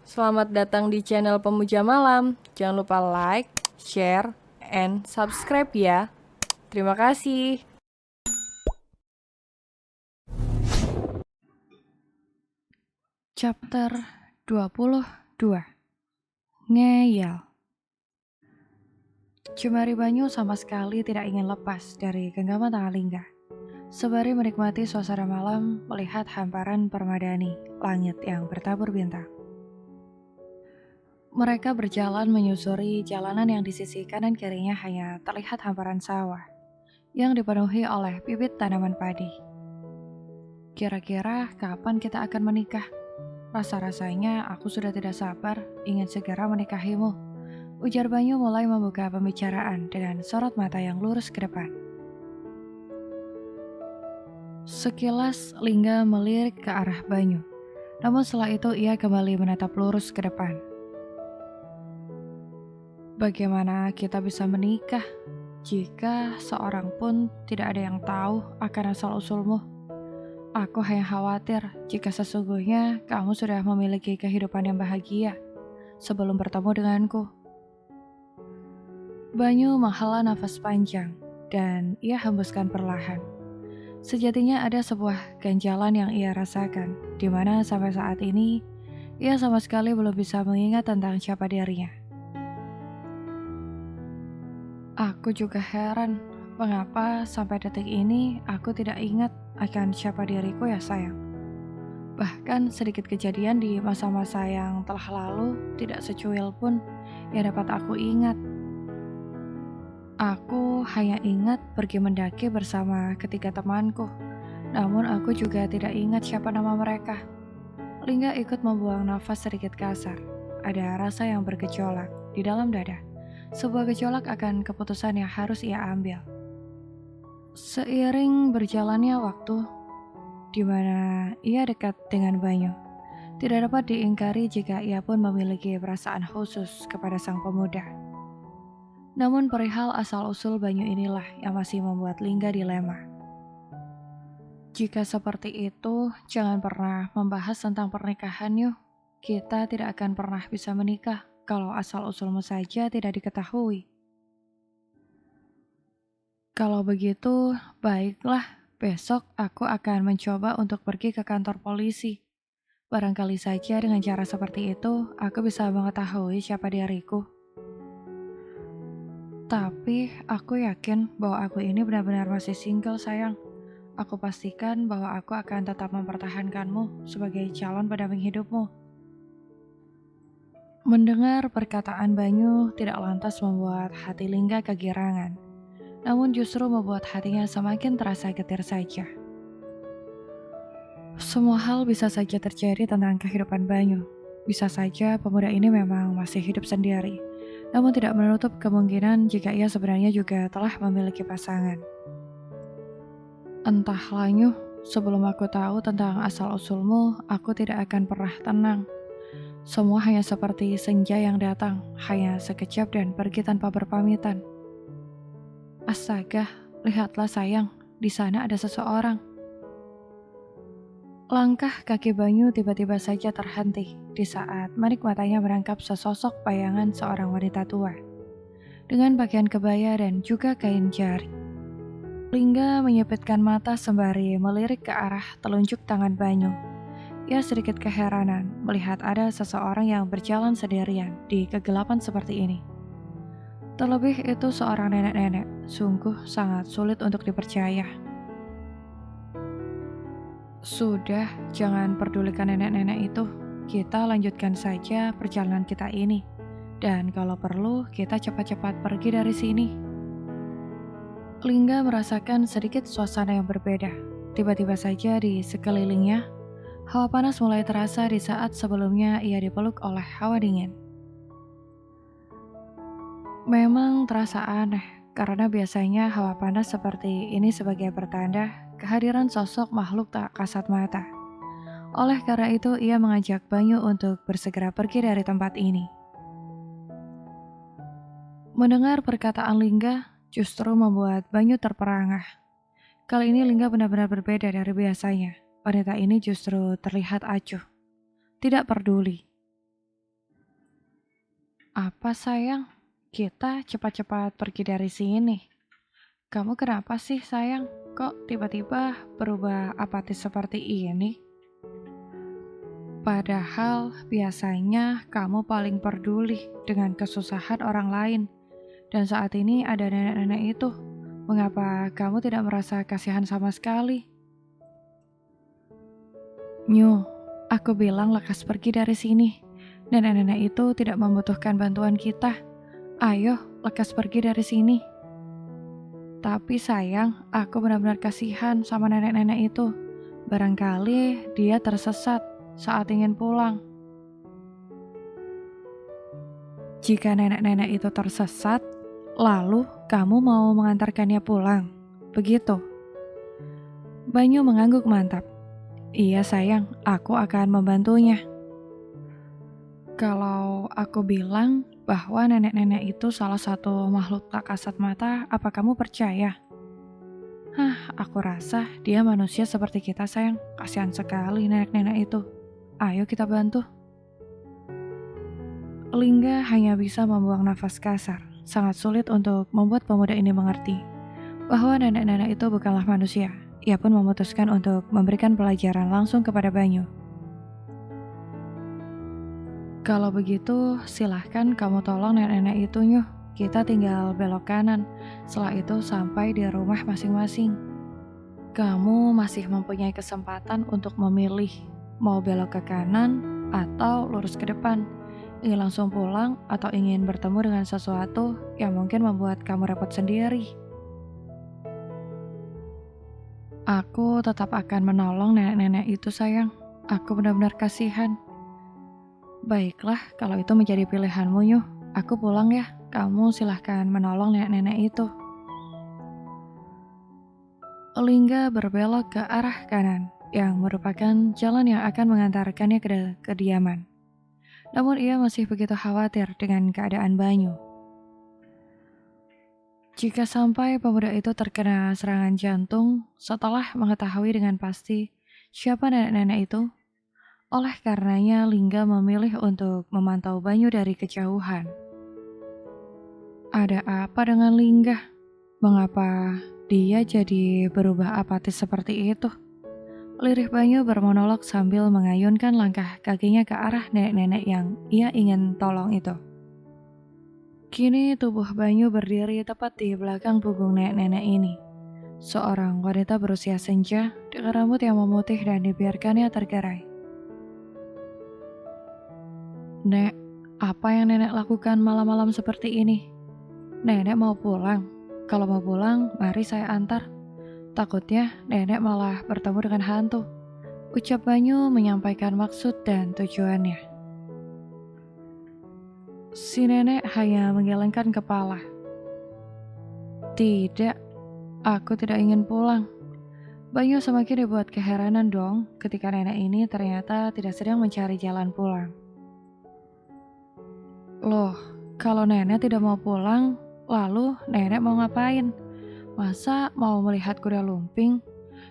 Selamat datang di channel Pemuja Malam. Jangan lupa like, share, and subscribe ya. Terima kasih. Chapter 22. Ngeyel. Jemari Banyu sama sekali tidak ingin lepas dari genggaman tangan Lingga. Sembari menikmati suasana malam melihat hamparan permadani, langit yang bertabur bintang. Mereka berjalan menyusuri jalanan yang di sisi kanan kirinya hanya terlihat hamparan sawah yang dipenuhi oleh bibit tanaman padi. Kira-kira kapan kita akan menikah? Rasa-rasanya aku sudah tidak sabar ingin segera menikahimu. Ujar Banyu mulai membuka pembicaraan dengan sorot mata yang lurus ke depan. Sekilas Lingga melirik ke arah Banyu. Namun setelah itu ia kembali menatap lurus ke depan. Bagaimana kita bisa menikah jika seorang pun tidak ada yang tahu akan asal-usulmu? Aku hanya khawatir jika sesungguhnya kamu sudah memiliki kehidupan yang bahagia sebelum bertemu denganku. Banyu menghela nafas panjang dan ia hembuskan perlahan. Sejatinya ada sebuah ganjalan yang ia rasakan, di mana sampai saat ini ia sama sekali belum bisa mengingat tentang siapa dirinya. Aku juga heran, mengapa sampai detik ini aku tidak ingat akan siapa diriku ya sayang. Bahkan sedikit kejadian di masa-masa yang telah lalu tidak secuil pun yang dapat aku ingat. Aku hanya ingat pergi mendaki bersama ketiga temanku, namun aku juga tidak ingat siapa nama mereka. Lingga ikut membuang nafas sedikit kasar. Ada rasa yang bergejolak di dalam dada. Sebuah gejolak akan keputusan yang harus ia ambil. Seiring berjalannya waktu, di mana ia dekat dengan Banyu, tidak dapat diingkari jika ia pun memiliki perasaan khusus kepada sang pemuda. Namun perihal asal-usul Banyu inilah yang masih membuat Lingga dilema. Jika seperti itu, jangan pernah membahas tentang pernikahan yuk. Kita tidak akan pernah bisa menikah kalau asal-usulmu saja tidak diketahui. Kalau begitu, baiklah. Besok aku akan mencoba untuk pergi ke kantor polisi. Barangkali saja dengan cara seperti itu, aku bisa mengetahui siapa diriku. Tapi aku yakin bahwa aku ini benar-benar masih single sayang. Aku pastikan bahwa aku akan tetap mempertahankanmu sebagai calon pendamping hidupmu. Mendengar perkataan Banyu tidak lantas membuat hati Lingga kegirangan, namun justru membuat hatinya semakin terasa getir saja. Semua hal bisa saja terjadi tentang kehidupan Banyu. Bisa saja pemuda ini memang masih hidup sendiri, namun tidak menutup kemungkinan jika ia sebenarnya juga telah memiliki pasangan. Entahlah Nyuh, sebelum aku tahu tentang asal-usulmu, aku tidak akan pernah tenang. Semua hanya seperti senja yang datang, hanya sekejap dan pergi tanpa berpamitan. Astaga, lihatlah sayang, di sana ada seseorang. Langkah kaki Banyu tiba-tiba saja terhenti di saat manik matanya merangkap sesosok bayangan seorang wanita tua dengan pakaian kebaya dan juga kain jari. Lingga menyipitkan mata sembari melirik ke arah telunjuk tangan Banyu. Ia sedikit keheranan melihat ada seseorang yang berjalan sendirian di kegelapan seperti ini. Terlebih itu seorang nenek-nenek, sungguh sangat sulit untuk dipercaya. Sudah, jangan pedulikan nenek-nenek itu. Kita lanjutkan saja perjalanan kita ini. Dan kalau perlu, kita cepat-cepat pergi dari sini. Lingga merasakan sedikit suasana yang berbeda. Tiba-tiba saja di sekelilingnya, hawa panas mulai terasa di saat sebelumnya ia dipeluk oleh hawa dingin. Memang terasa aneh, karena biasanya hawa panas seperti ini sebagai pertanda kehadiran sosok makhluk tak kasat mata. Oleh karena itu, ia mengajak Banyu untuk bersegera pergi dari tempat ini. Mendengar perkataan Lingga justru membuat Banyu terperangah. Kali ini Lingga benar-benar berbeda dari biasanya. Wanita ini justru terlihat acuh, tidak peduli. Apa sayang? Kita cepat-cepat pergi dari sini. Kamu kenapa sih sayang? Kok tiba-tiba berubah apatis seperti ini? Padahal biasanya kamu paling peduli dengan kesusahan orang lain. Dan saat ini ada nenek-nenek itu. Mengapa kamu tidak merasa kasihan sama sekali? Nyu, aku bilang lekas pergi dari sini. Nenek-nenek itu tidak membutuhkan bantuan kita. Ayo, lekas pergi dari sini. Tapi sayang, aku benar-benar kasihan sama nenek-nenek itu. Barangkali dia tersesat saat ingin pulang. Jika nenek-nenek itu tersesat, lalu kamu mau mengantarkannya pulang. Begitu. Banyu mengangguk mantap. Iya sayang, aku akan membantunya. Kalau aku bilang bahwa nenek-nenek itu salah satu makhluk tak kasat mata, apa kamu percaya? Aku rasa dia manusia seperti kita sayang. Kasihan sekali nenek-nenek itu. Ayo kita bantu. Lingga hanya bisa membuang nafas kasar. Sangat sulit untuk membuat pemuda ini mengerti bahwa nenek-nenek itu bukanlah manusia. Ia pun memutuskan untuk memberikan pelajaran langsung kepada Banyu. Kalau begitu, silahkan kamu tolong nenek-nenek itu, Nyuh. Kita tinggal belok kanan. Setelah itu sampai di rumah masing-masing. Kamu masih mempunyai kesempatan untuk memilih mau belok ke kanan atau lurus ke depan. Ingin langsung pulang atau ingin bertemu dengan sesuatu yang mungkin membuat kamu repot sendiri. Aku tetap akan menolong nenek-nenek itu sayang. Aku benar-benar kasihan. Baiklah, kalau itu menjadi pilihanmu, Nyuh. Aku pulang ya. Kamu silahkan menolong nenek-nenek itu. Lingga berbelok ke arah kanan, yang merupakan jalan yang akan mengantarkannya ke kediaman. Namun ia masih begitu khawatir dengan keadaan Banyu. Jika sampai pemuda itu terkena serangan jantung setelah mengetahui dengan pasti siapa nenek-nenek itu, oleh karenanya Lingga memilih untuk memantau Banyu dari kejauhan. Ada apa dengan Lingga? Mengapa dia jadi berubah apatis seperti itu? Lirih Banyu bermonolog sambil mengayunkan langkah kakinya ke arah nenek-nenek yang ia ingin tolong itu. Kini tubuh Banyu berdiri tepat di belakang punggung nenek-nenek ini. Seorang wanita berusia senja dengan rambut yang memutih dan dibiarkannya tergerai. Nek, apa yang nenek lakukan malam-malam seperti ini? Nenek mau pulang. Kalau mau pulang, mari saya antar. Takutnya nenek malah bertemu dengan hantu. Ucap Banyu menyampaikan maksud dan tujuannya. Si nenek hanya menggelengkan kepala. Tidak, aku tidak ingin pulang. Banyu semakin dibuat keheranan dong ketika nenek ini ternyata tidak sedang mencari jalan pulang. Loh, kalau nenek tidak mau pulang, lalu nenek mau ngapain? Masa mau melihat kuda lumping?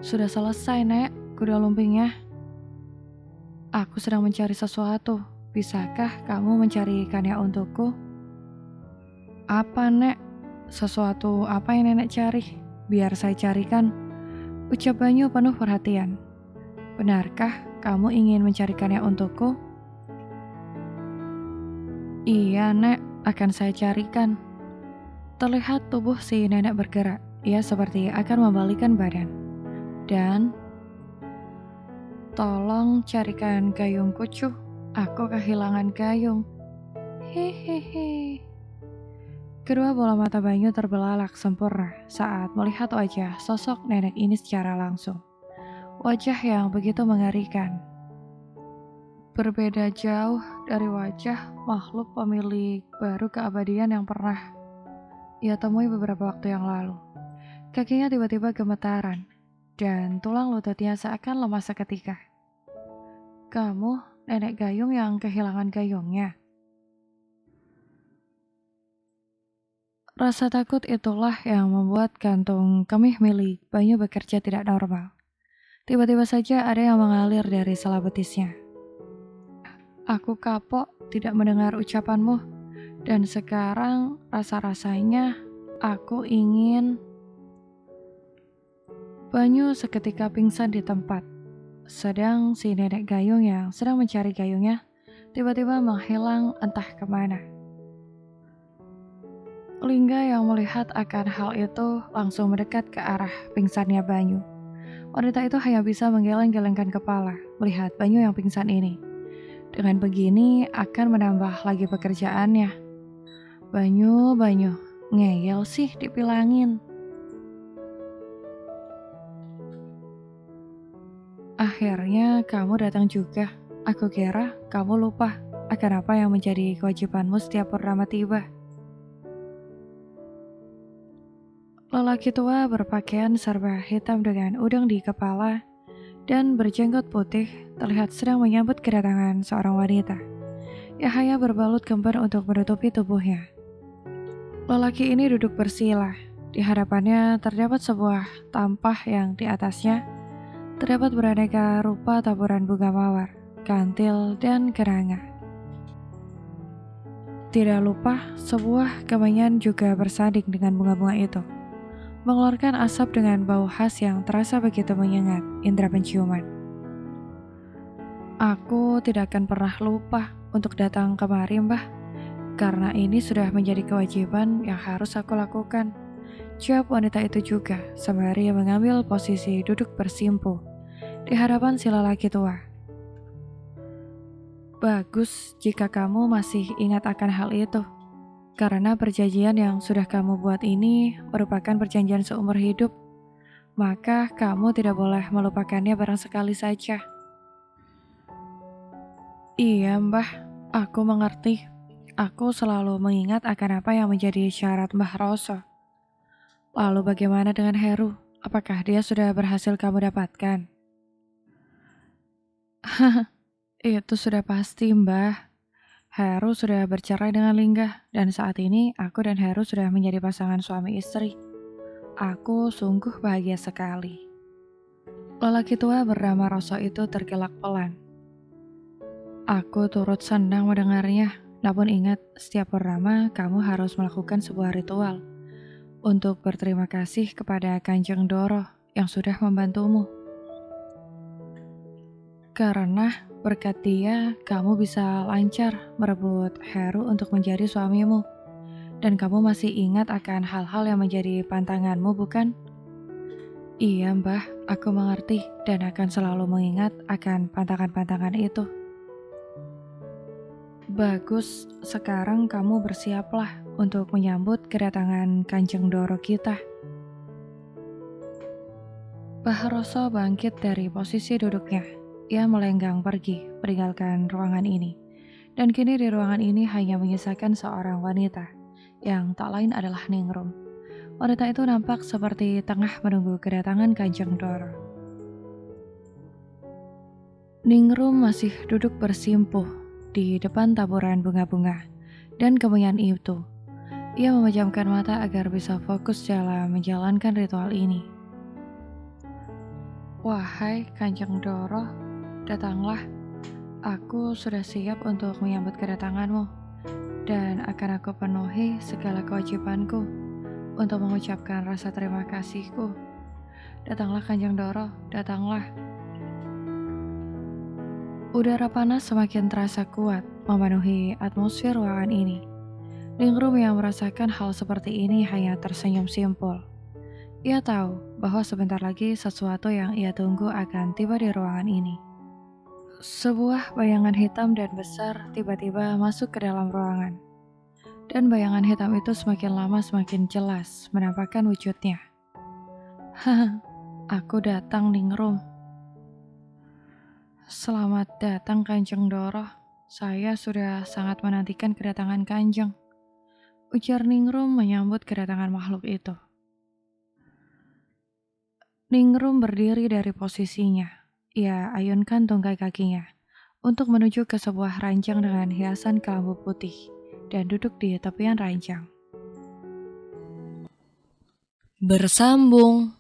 Sudah selesai, Nek, kuda lumpingnya. Aku sedang mencari sesuatu. Bisakah kamu mencarikannya untukku? Apa, Nek? Sesuatu apa yang nenek cari? Biar saya carikan. Ucap Banyu penuh perhatian. Benarkah kamu ingin mencarikannya untukku? Iya, Nek, akan saya carikan. Terlihat tubuh si nenek bergerak. Ia seperti akan membalikkan badan. Dan, tolong carikan gayungku, Cuh. Aku kehilangan gayung. Hehehe. Kedua bola mata Banyu terbelalak sempurna saat melihat wajah sosok nenek ini secara langsung. Wajah yang begitu mengerikan. Berbeda jauh dari wajah makhluk pemilik baru keabadian yang pernah ia temui beberapa waktu yang lalu. Kakinya tiba-tiba gemetaran, dan tulang lututnya seakan lemas seketika. Kamu, nenek gayung yang kehilangan gayungnya. Rasa takut itulah yang membuat kantung kemih milik Banyu bekerja tidak normal. Tiba-tiba saja ada yang mengalir dari sela betisnya. Aku kapok tidak mendengar ucapanmu. Dan sekarang rasa-rasanya aku ingin... Banyu seketika pingsan di tempat. Sedang si nenek gayung yang sedang mencari gayungnya tiba-tiba menghilang entah kemana. Lingga yang melihat akan hal itu langsung mendekat ke arah pingsannya Banyu. Wanita itu hanya bisa menggeleng-gelengkan kepala melihat Banyu yang pingsan ini. Dengan begini akan menambah lagi pekerjaannya. Banyu, ngeyel sih dipilangin. Akhirnya kamu datang juga. Aku kira kamu lupa akan apa yang menjadi kewajibanmu setiap purnama tiba. Lelaki tua berpakaian serba hitam dengan udang di kepala dan berjenggot putih terlihat sedang menyambut kedatangan seorang wanita yang hanya berbalut kembar untuk menutupi tubuhnya. Lelaki ini duduk bersila. Di hadapannya terdapat sebuah tampah yang di atasnya terdapat beraneka rupa taburan bunga mawar, kantil, dan kenanga. Tidak lupa, sebuah kemenyan juga bersanding dengan bunga-bunga itu, mengeluarkan asap dengan bau khas yang terasa begitu menyengat indera penciuman. Aku tidak akan pernah lupa untuk datang kemari, Mbah, karena ini sudah menjadi kewajiban yang harus aku lakukan. Jawab wanita itu juga sembari mengambil posisi duduk bersimpuh di hadapan si lelaki tua. Bagus jika kamu masih ingat akan hal itu, karena perjanjian yang sudah kamu buat ini merupakan perjanjian seumur hidup, maka kamu tidak boleh melupakannya barang sekali saja. Iya, Mbah, aku mengerti. Aku selalu mengingat akan apa yang menjadi syarat Mbah Roso. Lalu bagaimana dengan Heru? Apakah dia sudah berhasil kamu dapatkan? Itu sudah pasti, Mbah. Heru sudah bercerai dengan Lingga, dan saat ini aku dan Heru sudah menjadi pasangan suami istri. Aku sungguh bahagia sekali. Lelaki tua bernama Roso itu tergelak pelan. Aku turut senang mendengarnya, namun ingat setiap purnama kamu harus melakukan sebuah ritual untuk berterima kasih kepada Kanjeng Doro yang sudah membantumu. Karena berkat dia, kamu bisa lancar merebut Heru untuk menjadi suamimu. Dan kamu masih ingat akan hal-hal yang menjadi pantanganmu, bukan? Iya, Mbah, aku mengerti dan akan selalu mengingat akan pantangan-pantangan itu. Bagus, sekarang kamu bersiaplah untuk menyambut kedatangan Kanjeng Doro kita. Mbah Roso bangkit dari posisi duduknya. Ia melenggang pergi, meninggalkan ruangan ini. Dan kini di ruangan ini hanya menyisakan seorang wanita, yang tak lain adalah Ningrum. Wanita itu nampak seperti tengah menunggu kedatangan Kanjeng Doro. Ningrum masih duduk bersimpuh di depan taburan bunga-bunga dan kemenyan itu. Ia memejamkan mata agar bisa fokus dalam menjalankan ritual ini. Wahai Kanjeng Doro, datanglah. Aku sudah siap untuk menyambut kedatanganmu dan akan aku penuhi segala kewajibanku untuk mengucapkan rasa terima kasihku. Datanglah Kanjeng Doro, datanglah. Udara panas semakin terasa kuat memenuhi atmosfer ruangan ini. Ningrum yang merasakan hal seperti ini hanya tersenyum simpul. Ia tahu bahwa sebentar lagi sesuatu yang ia tunggu akan tiba di ruangan ini. Sebuah bayangan hitam dan besar tiba-tiba masuk ke dalam ruangan. Dan bayangan hitam itu semakin lama semakin jelas menampakkan wujudnya. Haha, aku datang, Ningrum. Selamat datang Kanjeng Doro. Saya sudah sangat menantikan kedatangan Kanjeng. Ujar Ningrum menyambut kedatangan makhluk itu. Ningrum berdiri dari posisinya. Ia ayunkan tungkai kakinya untuk menuju ke sebuah ranjang dengan hiasan kelambu putih dan duduk di tepian ranjang. Bersambung.